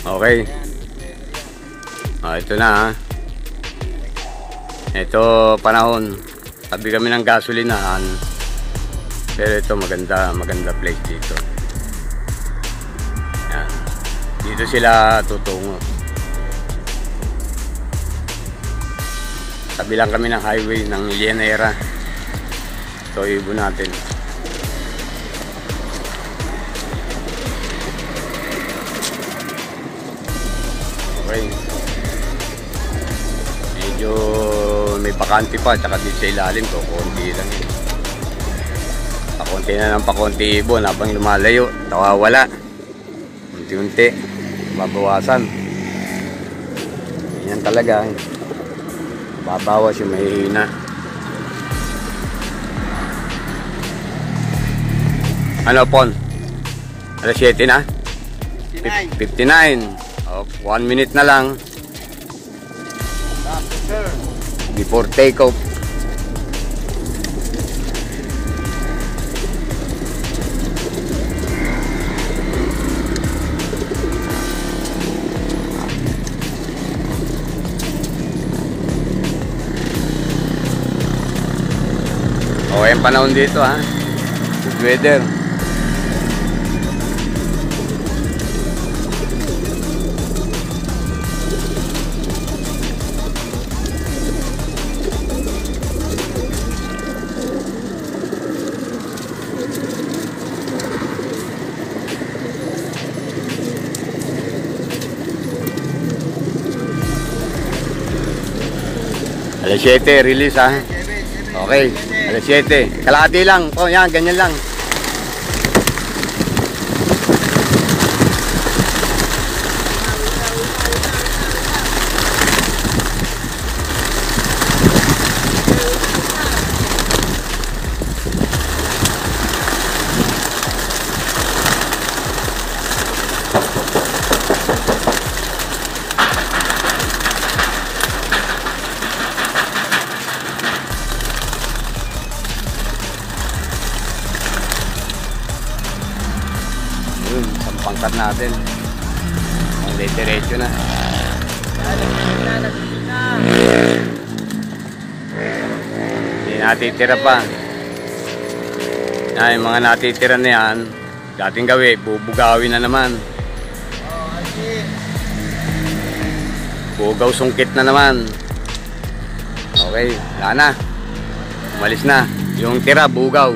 Okay. Ito na ha. Ito panahon. Tabi kami ng gasolinahan. Pero ito maganda place dito. Yan. Dito sila tutungo. Tabi lang kami ng highway ng Llanera. Ito ibon natin. Okay. Medyo may bakante pa, tsaka dito sa ilalim ko, konti lang yun. Pakunti na ng pakunti ibon habang lumalayo, nawawala. Unti-unti, babawasan. Yan talaga. Babawas yung mahihina. Ano pon? Alas 7 na? 59. 1 minute na lang before take off. Okay ang panahon dito ha. Good weather. Alas 7, release ha. Okay, alas 7. Kalahati lang. Oh, yan, ganyan lang. Pangkat natin ang diretso na. Hindi natitira pa. Yung mga natitira na yan dating gawi, bubugawin na naman. Bugaw sungkit na naman. Okay, wala na, umalis na yung tira, bugaw.